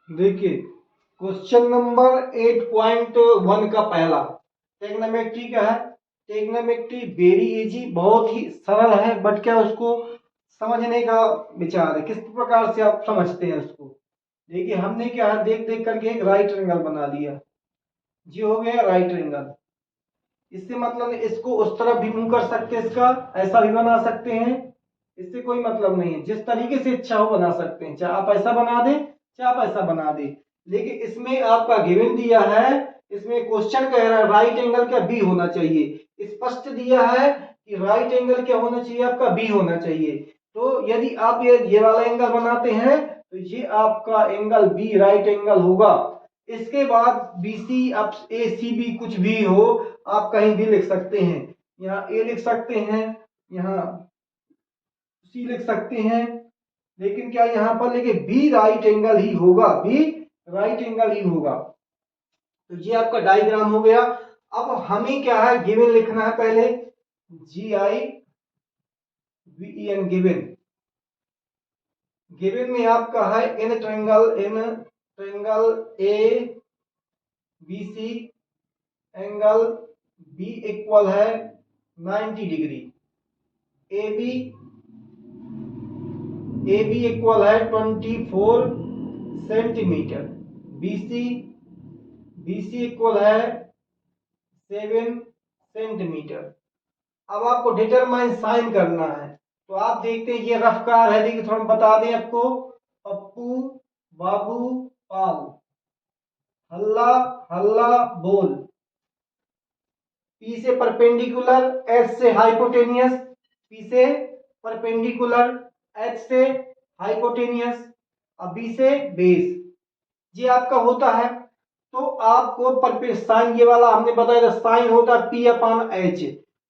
देखिए question number 8.1 का पहला ट्रिग्नोमेट्री का है। ट्रिग्नोमेट्री वेरी इजी, बहुत ही सरल है, बट क्या उसको समझने का विचार है, किस प्रकार से आप समझते हैं उसको। देखिए हमने क्या है, देख देख करके एक राइट एंगल बना लिया, जी हो गया राइट एंगल। इससे मतलब इसको उस तरफ भी मूव कर सकते हैं, इसका ऐसा भी बना सकते हैं, इससे कोई मतलब नहीं है, जिस तरीके से इच्छा हो बना सकते हैं, चाहे आप ऐसा बना दें चाहे आप ऐसा बना दें। लेकिन इसमें आपका गिवन दिया है, इसमें क्वेश्चन कह रहा है राइट एंगल का बी होना चाहिए, स्पष्ट दिया है कि राइट एंगल क्या होना चाहिए, आपका बी होना चाहिए। तो यदि आप ये वाला एंगल बनाते हैं तो ये आपका एंगल बी राइट एंगल होगा। इसके बाद BC अब ACB कुछ भी हो, आप कहीं भी लिख सकते हैं, यहाँ ए लिख सकते हैं, यहाँ सी लिख सकते हैं, लेकिन क्या यहाँ पर लिखे बी राइट एंगल ही होगा, बी राइट एंगल ही होगा। तो ये आपका डायग्राम हो गया। अब हमें क्या है, गिवन लिखना है पहले, GIVEN गिवन। गिवन में आपका है in triangle ABC angle B equal है 90 डिग्री, AB इक्वल है 24 सेंटीमीटर, BC इक्वल है 7 सेंटीमीटर। अब आपको डिटरमाइन साइन करना है, तो आप देखते हैं ये रफ कार है, लेकिन थोड़ा बता दें आपको, पप्पू बाबू पाल, हल्ला हल्ला बोल, P से परपेंडिकुलर, H से हाइपोटेनियस, P से परपेंडिकुलर, H से हाइपोटेनियस, अब B से बेस, ये आपका होता है। तो आपको साइन, ये वाला हमने बताया था, साइन होता है P/H।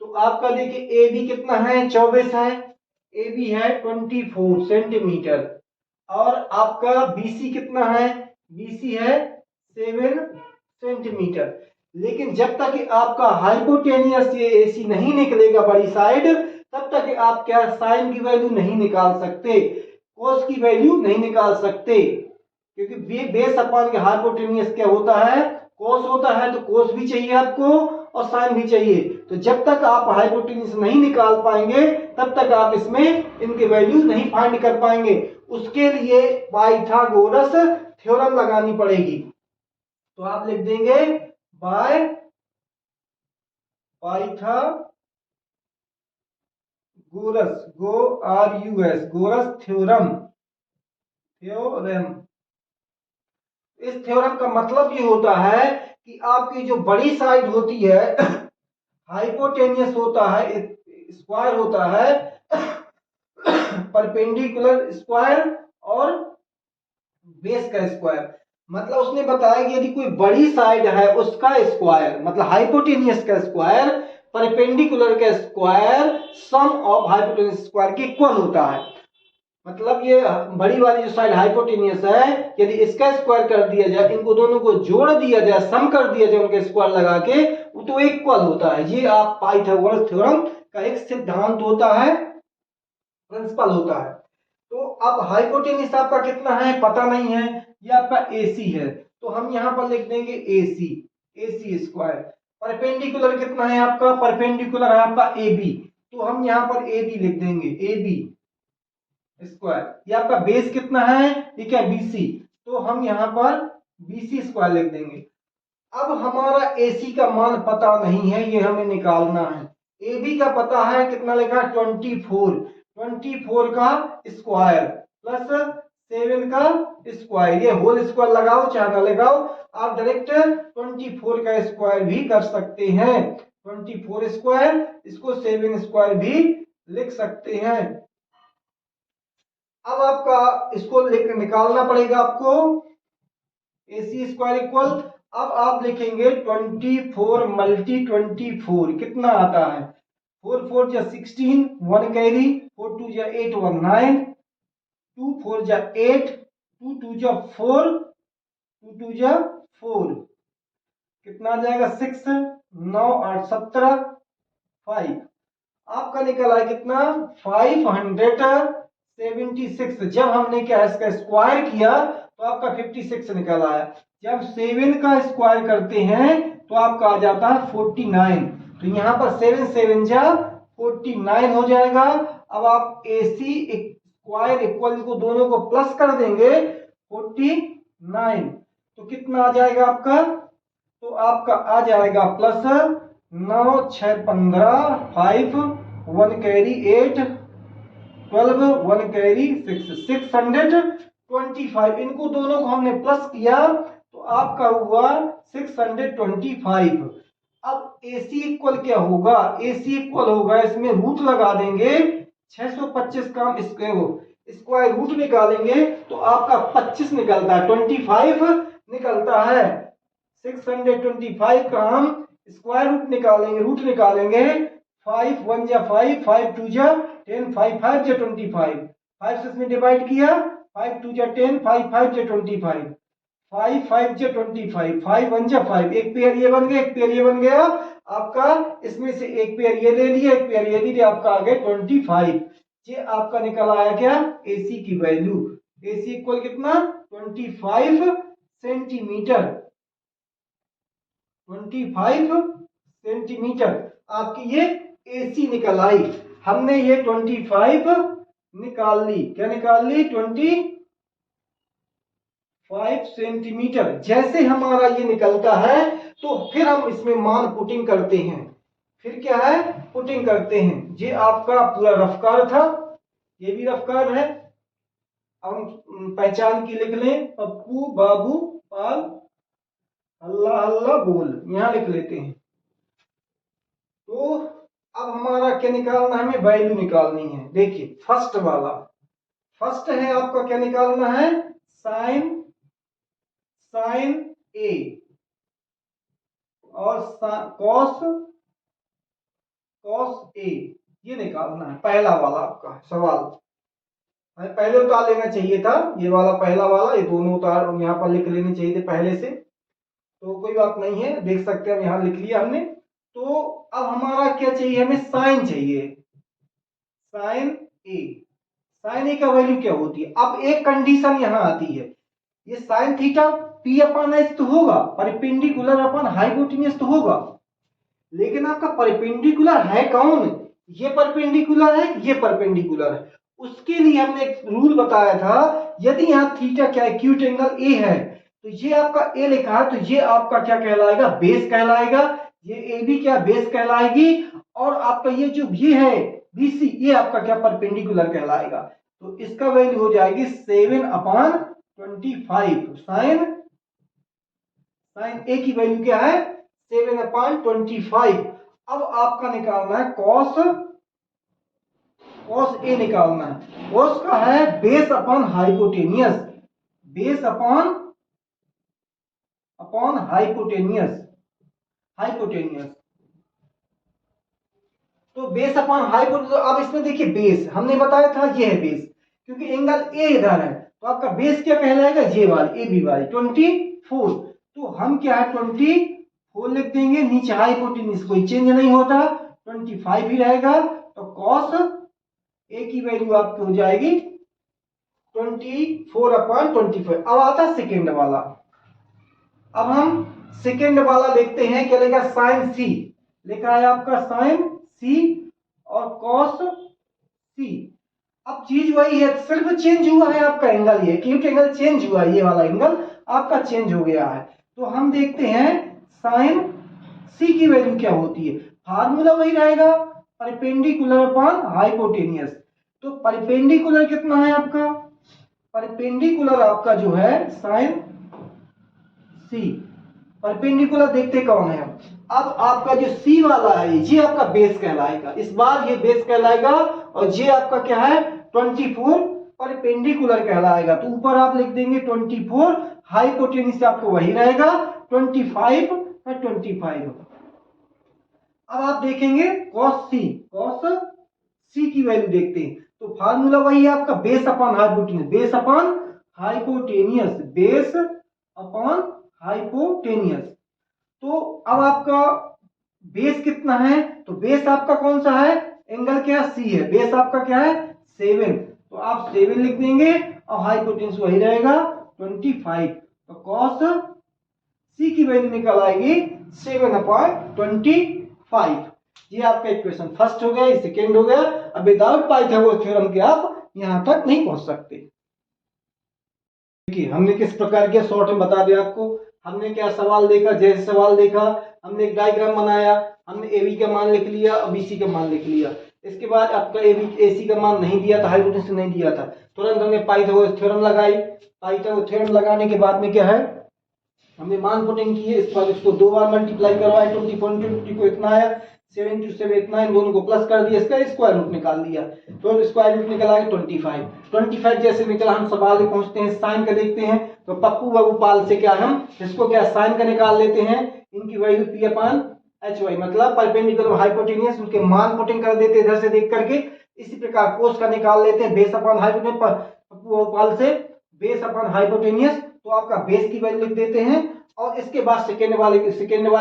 तो आपका देखिए AB कितना है, 24 है, AB है 24 सेंटीमीटर, और आपका BC कितना है, BC है 7 सेंटीमीटर। लेकिन जब तक कि आपका हाइपोटेनियस ये AC नहीं निकलेगा बड़ी साइड, तब तक आप क्या साइन की वैल्यू नहीं निकाल सकते, कोस की वैल्यू नहीं निकाल सकते, क्योंकि बेस अपॉन के हाइपोटेनियस क्या होता है, कोस होता है। तो कोस भी चाहिए आपको और साइन भी चाहिए। तो जब तक आप हाइपोटेनियस नहीं निकाल पाएंगे तब तक आप इसमें इनके वैल्यू नहीं फाइंड कर पाएंगे। उसके लिए पाइथागोरस थ्योरम लगानी पड़ेगी। तो आप लिख देंगे बाय पाइथागोरस, गोरस थ्योरम। इस थ्योरम का मतलब ये होता है कि आपकी जो बड़ी साइड होती है, हाइपोटेनियस होता है, स्क्वायर होता है, परपेंडिकुलर स्क्वायर और बेस का स्क्वायर। मतलब उसने बताया कि यदि कोई बड़ी साइड है उसका स्क्वायर, मतलब हाइपोटेनियस का स्क्वायर परपेंडिकुलर का square sum of hypotenuse square के इक्वल होता है। मतलब ये बड़ी वाली जो साइड हाइपोटेनियस है, यदि इसका स्क्वायर कर दिया जाए, इनको दोनों को जोड़ दिया जाए, सम कर दिया जाए उनके स्क्वायर लगा के, तो इक्वल होता है। ये आप पाइथागोरस थ्योरम का एक सिद्धांत होता है, प्रिंसिपल होता है। तो अब हाइपोटेनियस आपका कितना है पता नहीं है, ये आपका AC है, तो हम यहां पर लिख देंगे AC स्क्वायर। परपेंडिकुलर कितना है आपका, परपेंडिकुलर है आपका AB, तो हम यहां पर AB लिख देंगे, AB स्क्वायर। ये आपका बेस कितना है, ये क्या BC, तो हम यहां पर BC स्क्वायर लिख देंगे। अब हमारा AC का मान पता नहीं है, ये हमें निकालना है। AB का पता है, कितना लिखा, 24 का स्क्वायर प्लस 7 का स्क्वायर, ये होल स्क्वायर लगाओ चाहे ना लगाओ, आप डायरेक्ट 24 का स्क्वायर भी कर सकते हैं, 24 स्क्वायर, इसको 7 स्क्वायर भी लिख सकते हैं। अब आपका इसको निकालना पड़ेगा आपको, AC स्क्वायर इक्वल, अब आप लिखेंगे 24 मल्टी 24 कितना आता है, 4 4 जा 16, 1 कैरी, 4 2 जा 8 1 9, 2 4 जा 8, 2 2 जा 4, 2 2 जा 4, कितना आ जाएगा 6, 9 8 17, 5। आपका निकला है कितना, 517 76। जब हमने क्या इसका स्क्वायर किया तो आपका 56 निकल आया। जब 7 का स्क्वायर करते हैं तो आपका आ जाता है 49। तो यहाँ पर 7 7 जा 49 हो जाएगा। अब आप AC स्क्वायर इक्वल को दोनों को प्लस कर देंगे 49, तो कितना आ जाएगा आपका? तो आपका आ जाएगा प्लस 9 6 15 5 1 कैरी 8 12 1 कैरी 6 625। इनको दोनों को हमने प्लस किया तो आपका हुआ 625। अब AC इक्वल क्या होगा? AC इक्वल होगा, इसमें रूट लगा देंगे 625 का हम स्क्वायर रूट निकालेंगे तो आपका 25 निकलता है, 25 निकलता है। 625 का हम स्क्वायर रूट निकालेंगे 5 1 जा 5 5 2 जा 10 5 5 जा 25। 5 से इसमें डिवाइड किया 5 2 जा 10 5 5 जा 25 5 5 जा 25 5 1 जा 5। एक पेयर ये बन गया, एक पेयर ये बन गया आपका। इसमें से एक पेयर ये ले लिया, एक पेयर ये ले लिया, आपका आ गया 25। ये आपका निकल आया क्या? AC की वैल्यू। AC इक्वल कितना? 25 सेंटीमीटर। 25 सेंटीमीटर आपकी ये AC निकल आई। हमने ये 25 निकाल ली। क्या निकाल ली? 25 सेंटीमीटर। जैसे हमारा ये निकलता है तो फिर हम इसमें मान पुटिंग करते हैं। फिर क्या है? पुटिंग करते हैं। ये आपका पूरा रफ कार्ड था, ये भी रफ कार्ड है। अब हम पहचान की लिख लें, पप्पू बाबू पाल अल्लाह अल्लाह बोल, यहां लिख लेते हैं। तो अब हमारा क्या निकालना है? हमें वैल्यू निकालनी है। देखिए फर्स्ट वाला, फर्स्ट है आपका क्या निकालना है? साइन A और कॉस A, ये निकालना है। पहला वाला आपका सवाल पहले उतार लेना चाहिए था, ये वाला पहला वाला, ये दोनों उतार यहाँ पर लिख लेने चाहिए थे पहले से। तो कोई बात नहीं है, देख सकते हैं, यहाँ लिख लिया हमने। तो अब हमारा क्या चाहिए? हमें साइन चाहिए, साइन A का वैल्यू क्या होती है? अब एक कंडीशन यहाँ आती है, ये साइन थीटा P अपन H तो होगा, परपेंडिकुलर अपन हाइपोटेन्यूज तो होगा, लेकिन आपका परपेंडिकुलर है कौन? ये परपेंडिकुलर है, ये परपेंडिकुलर है। उसके लिए हमने एक रूल बताया था, यदि यहाँ थीटा क्या एक्यूट एंगल A है तो ये आपका A लिखा है, तो ये आपका क्या कहलाएगा? बेस कहलाएगा। ये AB क्या? बेस कहलाएगी। और आपका ये जो भी है BC, ये आपका क्या? परपेंडिकुलर कहलाएगा। तो इसका वैल्यू हो जाएगी 7/25। साइन A की वैल्यू क्या है? 7/25। अब आपका निकालना है कॉस A निकालना है। कॉस का है base upon hypotenuse, base upon hypotenuse. तो बेस अपॉन हाइपोटेनियस। अब इसमें देखिए बेस हमने बताया था, ये है बेस, क्योंकि एंगल A इधर है तो आपका बेस क्या कहलाएगा? ये वाली AB वाली 24। तो हम क्या है 24 लिख देंगे, नीचे हाइपोटेन्यूज कोई चेंज नहीं होता, 25 ही रहेगा। तो कॉस A की वैल्यू आपकी हो जाएगी 24/25। अब आता है सेकेंड वाला। अब हम सेकेंड वाला देखते हैं, क्या लिखा? साइन C लिखा है आपका, साइन C और कॉस C। अब चीज वही है, सिर्फ चेंज हुआ है आपका एंगल, ये एक्यूट एंगल चेंज हुआ है, ये वाला एंगल आपका चेंज हो गया है। तो हम देखते हैं साइन C की वैल्यू क्या होती है। फार्मूला वही रहेगा, परपेंडिकुलर अपॉन हाइपोटेनियस। तो परपेंडिकुलर कितना है आपका? परपेंडिकुलर आपका जो है साइन C, परपेंडिकुलर देखते कौन है। अब आपका जो C वाला है ये आपका बेस कहलाएगा, इस बार ये बेस कहलाएगा। और ये आपका क्या है? 24 परपेंडिकुलर कहलाएगा। तो ऊपर आप लिख देंगे 24, हाइपोटेन्यूज आपको वही रहेगा 25 और 25। अब आप देखेंगे कॉस C की वैल्यू देखते हैं। तो फार्मूला वही है आपका, base upon hypotenuse, base upon hypotenuse, base upon hypotenuse. तो अब आपका बेस कितना है? तो बेस आपका कौन सा है? एंगल क्या है? C है। बेस आपका क्या है? 7। तो आप 7 लिख देंगे और हाइपोटेन्यूज वही रहेगा 25। तो कॉस सी की वैल्यू निकल आएगी 7/25। ये आपका इक्वेशन फर्स्ट हो गया, ये सेकेंड हो गया। अब विदाउट पाइथागोरस थ्योरम के आप यहां तक नहीं पहुंच सकते। देखिए हमने किस प्रकार के शॉर्ट में बता दिया आपको। हमने क्या सवाल देखा, जैसे सवाल देखा हमने एक डायग्राम बनाया, हमने ए बी का मान लिख लिया और बी सी का मान लिख लिया। इसके बाद आपका ए सी का मान नहीं दिया था, हाइपोटेन्यूज नहीं दिया था, तुरंत हमने पाइथागोरस थ्योरम लगाई। पाइथागोरस थ्योरम लगाने के बाद में क्या है, हमने मान पुटिंग की है। इस पर इसको 2 बार मल्टीप्लाई करवाया, 20 को इतना आया, 7 × 7 इतना, इन दोनों को प्लस कर दिया, इसका स्क्वायर रूट निकाल दिया। तो स्क्वायर रूट निकल आया 25। जैसे निकला हम सवाल में पहुंचते हैं, साइन का देखते हैं। तो पप्पू बाबू पाल से क्या हम इसको क्या साइन का निकाल लेते हैं, इनकी वैल्यू P/HY मतलब परपेंडिकुलर हाइपोटेन्यूज, उनके मान पुटिंग कर देते हैं इधर से देख करके। इसी प्रकार कोस का निकाल लेते हैं, बेस अपॉन हाइपोटेन्यूज, पप्पू बाबू पाल से बेस अपॉन हाइपोटेन्यूज, तो आपका बेस की वैल्यू लिख देते हैं। और इसके बाद सेकेंड वाले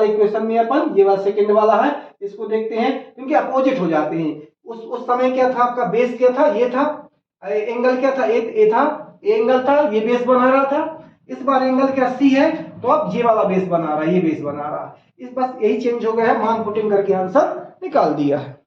इक्वेशन में अपन ये वाला सेकेंड वाला है, इसको देखते हैं, क्योंकि अपोजिट हो जाते हैं। उस समय क्या था आपका बेस क्या था, ये था, एंगल क्या था, ए था, एंगल था, ये बेस बना रहा था। इस बार एंगल क्या सी है, तो अब ये वाला बेस बना रहा है, ये बेस बना रहा है। इस बस यही चेंज हो गया है, मान पुटिंग करके आंसर निकाल दिया है।